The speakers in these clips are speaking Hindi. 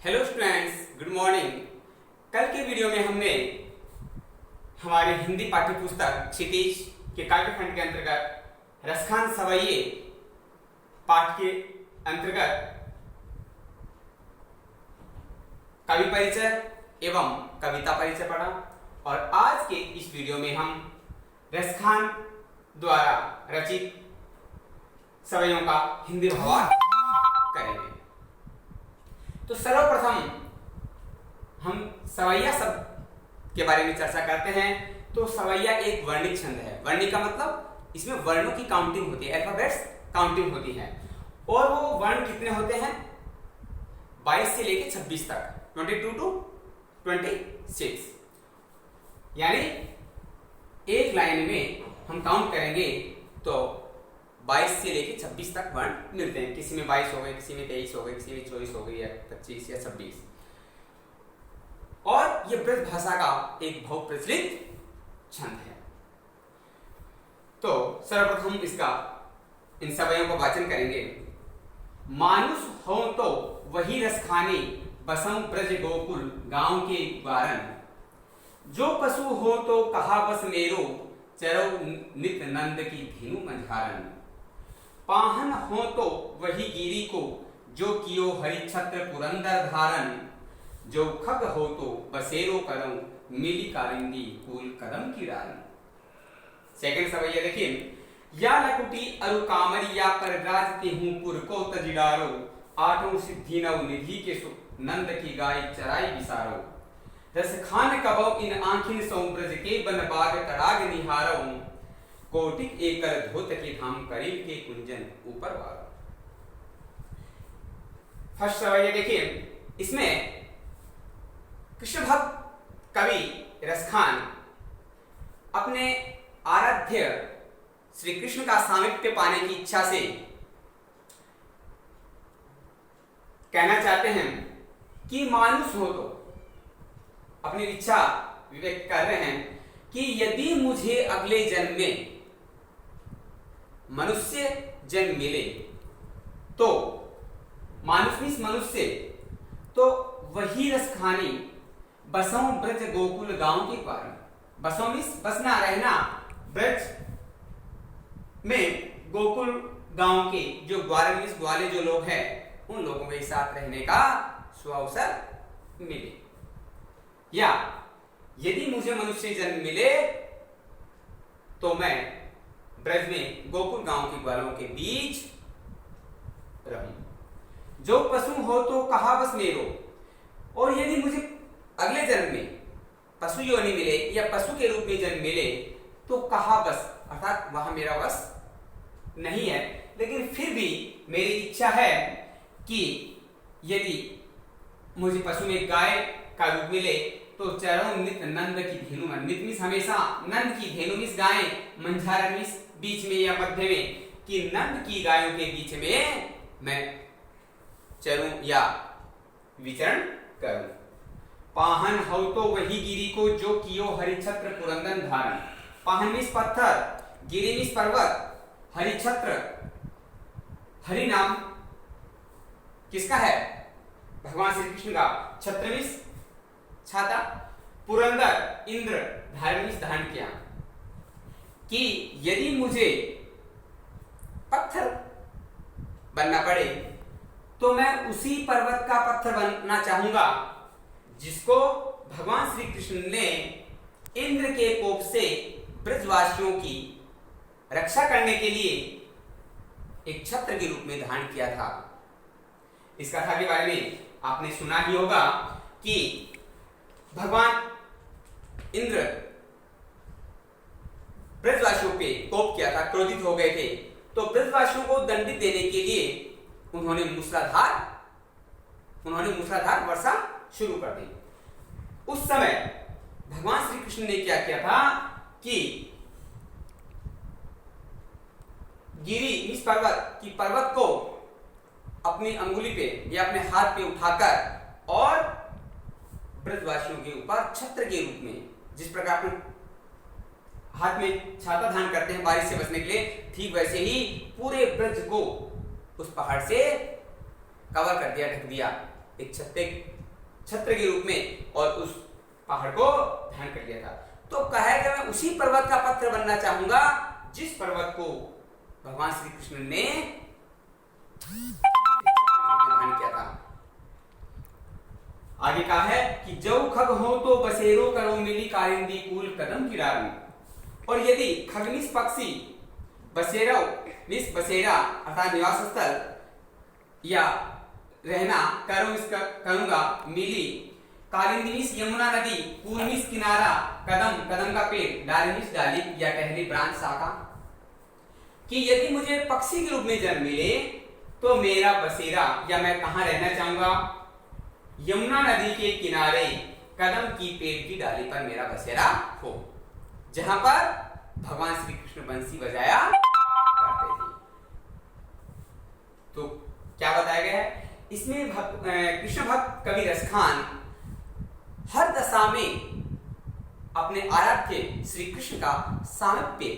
Hello students, good morning. कल के वीडियो में हमने हमारे हिंदी पाठ्य पुस्तक क्षितिज के काव्यखंड के अंतर्गत रसखान सवैये पाठ के अंतर्गत कवि परिचय एवं कविता परिचय पढ़ा और आज के इस वीडियो में हम रसखान द्वारा रचित सवैयों का हिंदी भावार्थ करेंगे। तो सर्वप्रथम हम सवैया शब्द के बारे में चर्चा करते हैं। तो सवैया एक वर्णिक छंद है। वर्णिक का मतलब इसमें वर्णों की काउंटिंग होती है, अल्फाबेट्स काउंटिंग होती है। और वो वर्ण कितने होते हैं? 22 से लेकर 26 तक, 22 to 26। यानी एक लाइन में हम काउंट करेंगे तो 22 से लेकर 26 तक वर्ण मिलते हैं। किसी में 22 हो गए, किसी में 23 हो गए, किसी में 24 हो गई, या 25 या 26। और ये ब्रज भाषा का एक बहुत प्रचलित छंद है। तो सर्वप्रथम इसका इन सवैयों को वाचन करेंगे। मानुष हो तो वही रस खाने, बसं ब्रज गोकुल गांव के वारन। जो पशु हो तो कहा बस मेरो, चरो नित नंद की धेनु मंझारन। पाहन हो तो वही गिरी को, जो कियो हरि छत्र पुरंदर धारन। जो खग हो तो बसेरो करम, मिली कारिंदी कुल कदम की डारन। सेकंड सवैया देखिए। या लकुटी अरु कामरिया पर राजते हूँ पुर को तजिडारो। आठों सिद्धि नव निधि के सुख, नंद की गाय चराई बिसारो। रस खान कबो इन आंखिन सौ ब्रज के बन बाग तड़ाग निहारो। कोटिक एकल धोत के धाम, करीब के कुंजन ऊपर वाला। फर्स्ट सवैया देखिए। इसमें कृष्ण भक्त कवि रसखान अपने आराध्य श्री कृष्ण का सामीप्य पाने की इच्छा से कहना चाहते हैं कि मानुष हो तो, अपनी इच्छा व्यक्त कर रहे हैं कि यदि मुझे अगले जन्म में मनुष्य जन्म मिले तो, मानुष मीन्स मनुष्य, तो वही रस खानी बसों ब्रज गोकुल गांव के कारण। बसों मीन्स बसना, रहना, ब्रज में गोकुल गांव के जो ग्वाले मीन्स ग्वाले जो लोग हैं, उन लोगों के साथ रहने का सुअवसर मिले। या यदि मुझे मनुष्य जन्म मिले तो मैं ब्रज में गोकुल गांव के ग्वालों के बीच रहूं। जो पशु हो तो कहा बस मेरो, और यदि मुझे अगले जन्म में पशु योनि मिले या पशु के रूप में जन्म मिले तो कहा बस, अर्थात वहां मेरा बस नहीं है, लेकिन फिर भी मेरी इच्छा है कि यदि मुझे पशु में गाय का रूप मिले तो चरो नित नंद की धेनु, नित मीन्स हमेशा, नंद की, धेनु मीन्स गाय, मंझारन मीन्स बीच में या मध्य में, कि नंद की गायों के बीच में मैं चरूं या विचरण करूं। पाहन हो तो वही गिरी को, जो कियो हरिछत्र पुरंदन धारण। पाहन मीन्स पत्थर, गिरी मीन्स पर्वत, हरिछत्र, हरि नाम किसका है? भगवान श्री कृष्ण का। छत्र मीन्स छाता, पुरंदर इंद्र, धारण मीन्स धारण किया। कि यदि मुझे पत्थर बनना पड़े तो मैं उसी पर्वत का पत्थर बनना चाहूंगा जिसको भगवान श्री कृष्ण ने इंद्र के कोप से ब्रजवासियों की रक्षा करने के लिए एक छत्र के रूप में धारण किया था। इस कथा के बारे में आपने सुना ही होगा कि भगवान इंद्र ब्रजवासियों पे कोप किया था, क्रोधित हो गए थे। तो ब्रजवासियों को दंडित देने के लिए उन्होंने मूसलाधार वर्षा शुरू कर दी। उस समय भगवान श्री कृष्ण ने क्या किया था कि गिरी इस पर्वत की, पर्वत को अपनी अंगुली पे या अपने हाथ पे उठाकर और ब्रजवासियों के ऊपर छत्र के रूप में, जिस प्रकार अपने हाथ में छाता धारण करते हैं बारिश से बचने के लिए, ठीक वैसे ही पूरे ब्रज को उस पहाड़ से कवर कर दिया, ढक दिया। एक छत्र के रूप में और उस पहाड़ को धारण कर लिया था। तो कहा कि मैं उसी पर्वत का पत्थर बनना चाहूंगा जिस पर्वत को भगवान श्री कृष्ण ने धारण किया था। आगे कहा है कि जो खग हो तो बसेरो करो मिली कारिंदी कूल कदम किरारू। और यदि खग मीन्स पक्षी, बसेरा मीन्स बसेरा अर्थात निवास स्थल या रहना, करूंगा मिली, कालिंदी मीन्स यमुना नदी, कूल मीन्स किनारा, कदम कदम का पेड़, डाली मीन्स डाली या टहनी ब्रांच शाखा। कि यदि मुझे पक्षी के रूप में जन्म मिले तो मेरा बसेरा या मैं कहां रहना चाहूंगा, यमुना नदी के किनारे कदम की पेड़ की डाली पर मेरा बसेरा हो, जहां पर भगवान श्री कृष्ण बंसी बजाया करते थे। तो क्या बताया गया है इसमें? कृष्ण भक्त कवि रसखान हर दशा में अपने आराध्य श्री कृष्ण का सामिप्य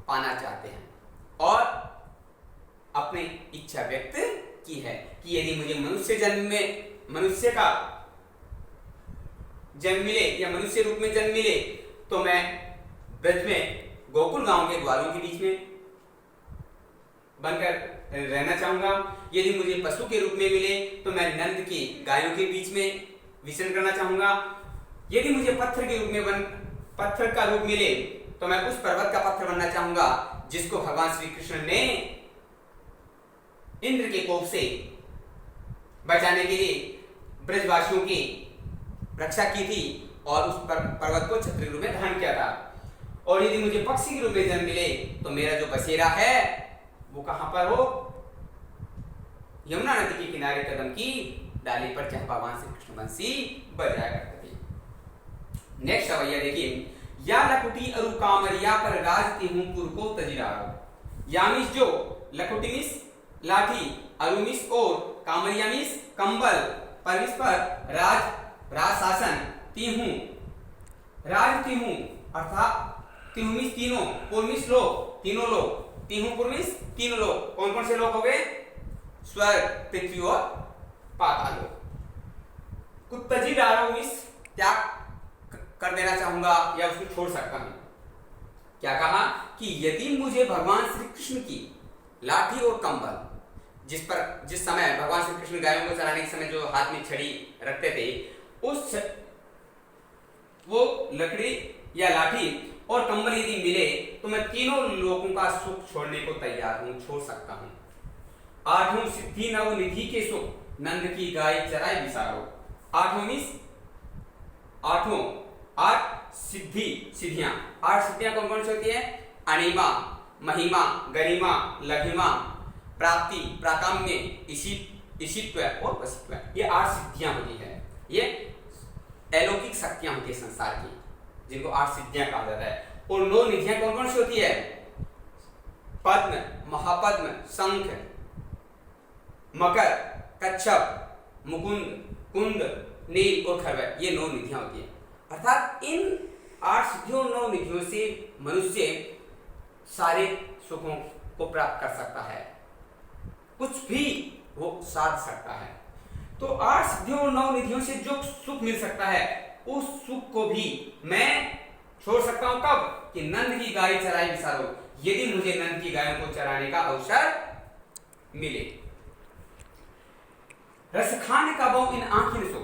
पाना चाहते हैं और अपनी इच्छा व्यक्त की है कि यदि मुझे मनुष्य का जन्म मिले या मनुष्य रूप में जन्म मिले तो मैं ब्रज में गोकुल गांव के ग्वालों के बीच में बनकर रहना चाहूंगा। यदि मुझे पशु के रूप में मिले तो मैं नंद की गायों के बीच में विचरण करना चाहूंगा। यदि मुझे पत्थर का रूप मिले तो मैं उस पर्वत का पत्थर बनना चाहूंगा जिसको भगवान श्री कृष्ण ने इंद्र के कोप से बचाने के लिए ब्रजवासियों की रक्षा की थी और उस पर्वत को छत्र रूप में धारण किया था। और यदि मुझे पक्षी के रूप में जन्म मिले तो मेरा जो बसेरा है वो कहां पर हो, यमुना नदी के किनारे कदम की डाली पर, जहां भगवान श्री कृष्ण बंसी बजाया करते थे। नेक्स्ट सवैया देखिए, या लकुटी अरु कामरिया पर राजती हूं पुर को तजिरारो। या मीस जो, लकुटी मीस लाठी, अरु मीस और, कामरिया मीस कंबल, पर मीस पर राज शासन, तीहूं राज तीहूं अर्थात तीहूं मीस तीनों, पुर मीस लोग, तीनों लोग, तीहूं पुर मीस तीनों लोग। कौन कौन से लोग हो गए? स्वर्ग, पृथ्वी और पाताल लोग। कुत्तजिरारो मीस त्याग कर देना चाहूंगा या उसको छोड़ सकता हूं। क्या कहा कि यदि मुझे भगवान श्री कृष्ण की लाठी और कंबल, जिस समय भगवान श्री कृष्ण गायों को चराने के समय जो हाथ में छड़ी रखते थे, वो लकड़ी या लाठी और कंबल यदि मिले तो मैं तीनों लोगों का सुख छोड़ने को तैयार हूं, छोड़ सकता हूं। आठों सिद्धि नव निधि के सुख, नंद की गाय चराए विसारो। आठों मीस आठों, आठ सिद्धियां। आठ सिद्धियां कौन कौन सी होती है? अणिमा, महिमा, गरिमा, लघिमा, प्राप्ति, प्राकाम्य, ईशित्व और वशित्व। ये आठ सिद्धियां होती है। ये अलौकिक शक्तियां होती है संसार की, जिनको आठ सिद्धियां कहा जाता है। और 9 निधियां कौन कौन सी होती है? पद्म, महापद्म, शंख, मकर, कच्छप, मुकुंद, कुंद, नील और खरवय। ये 9 निधियां होती है। अर्थात इन 8 सिद्धियों 9 निधियों से मनुष्य सारे सुखों को प्राप्त कर सकता है, कुछ भी वो साध सकता है। तो 8 सिद्धियों और 9 निधियों से जो सुख मिल सकता है उस सुख को भी मैं छोड़ सकता हूं। कब? कि नंद की गाय चराई विसारो, यदि मुझे नंद की गायों को चराने का अवसर मिले। रसखान कबो इन आंखिन सो,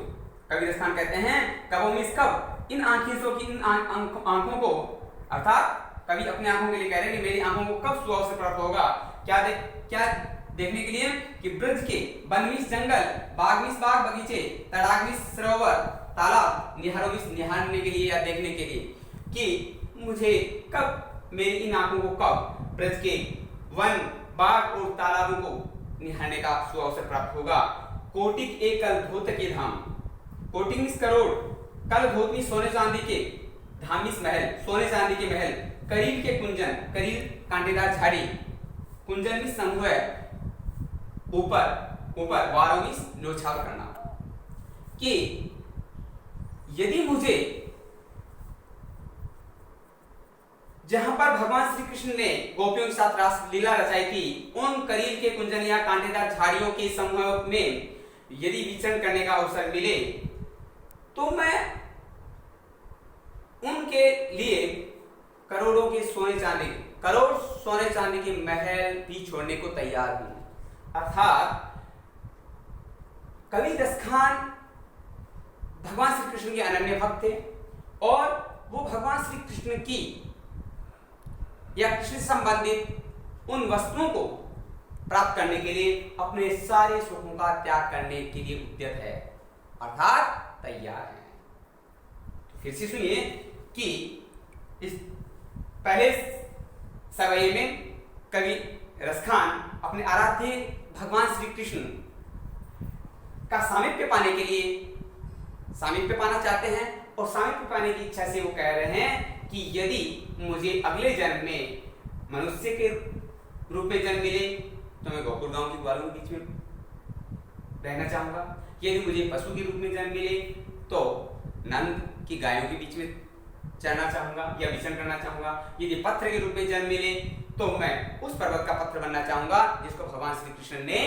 कवि रसखान कहते हैं कबो मीन्स कब, इन आंखिन सो की इन आंखों को, अर्थात कवि अपने आंखों के लिए कह रहे हैं कि मेरी आंखों को कब सुअवसर प्राप्त होगा। क्या देखने के लिए कि ब्रज के वन मीन्स जंगल, बाग मीन्स बाग बगीचे, तड़ाग मीन्स सरोवर, तालाब, निहारो मीन्स निहारने के लिए या देखने के लिए, कि मुझे कब, मेरी इन आंखों को कब ब्रज के वन, बाग और तालाबों को निहारने का सुअवसर प्राप्त होगा। कोटिक एकल धोत के धाम, कोटिक मीन्स करोड़, कल धोत मीन्स सोने चांदी के, धाम मीन्स महल, सोने चांदी के महल, करील के कुंजन, करील कांटेदार झाड़ी, कुंजन मीन्स समूह है, ऊपर, वारो मीन्स न्योछावर करना। कि यदि मुझे जहां पर भगवान श्री कृष्ण ने गोपियों के साथ रास लीला रचाई थी, उन करील के कुंजन या कांटेदार झाड़ियों के समूह में यदि विचरण करने का अवसर मिले तो मैं उनके लिए करोड़ों के करोड़ सोने चांदी के महल भी छोड़ने को तैयार हूं। अर्थात कवि दस्तखान भगवान श्री कृष्ण के अनन्य भक्त थे और वो भगवान श्री कृष्ण की या कृष्ण से संबंधित उन वस्तुओं को प्राप्त करने के लिए अपने सारे सुखों का त्याग करने के लिए उद्यत है, अर्थात तैयार है। तो फिर से सुनिए कि इस पहले सवये में कवि रसखान अपने आराध्य भगवान श्री कृष्ण का सामीप्य पाने के लिए सामीप्य पाना चाहते हैं और सामीप्य पाने की इच्छा से वो कह रहे हैं कि यदि मुझे अगले जन्म में मनुष्य के रूप में जन्म मिले तो मैं गोकुल गांव के ग्वालों के बीच में रहना चाहूंगा, यदि मुझे पशु के रूप में जन्म मिले तो नंद की गायों के बीच में चरना चाहूंगा या विचरण करना चाहूंगा, यदि पत्र के रूप में जन्म मिले तो मैं उस पर्वत का पत्र बनना चाहूंगा जिसको भगवान श्री कृष्ण ने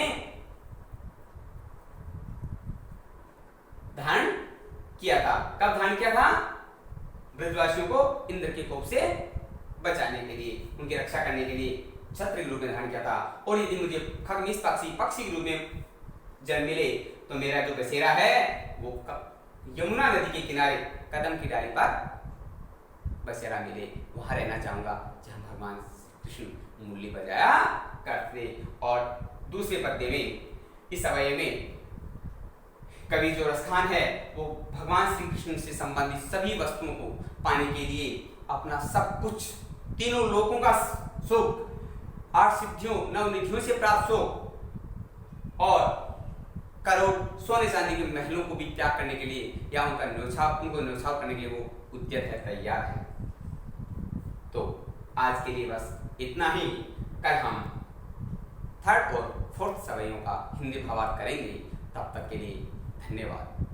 धारण किया था। कब धारण किया था? ब्रजवासियों को इंद्र के कोप से बचाने के लिए, उनकी रक्षा करने के लिए छत्र के रूप में धारण किया था। और यदि मुझे खगमिश पक्षी के रूप में जन्म मिले तो मेरा जो बसेरा है वो यमुना नदी के किनारे कदम की डाली पर बसेरा मिले, वहां रहना चाहूंगा जहां भगवान कृष्ण मुरली बजाया करते। और दूसरे पद्य में इस अवयव में कवि जो रसखान है वो भगवान श्री कृष्ण से संबंधित सभी वस्तुओं को पाने के लिए अपना सब कुछ, तीनों लोकों का सुख, 8 सिद्धियों 9 निधियों से प्राप्त सुख और करोड़ सोने चांदी के महलों को भी त्याग करने के लिए या उनको न्यौछावर करने के लिए वो उद्यत है, तैयार है। तो आज के लिए बस इतना ही। कल हम 3rd और 4th सवयों का हिंदी भावार्थ करेंगे। तब तक के लिए धन्यवाद।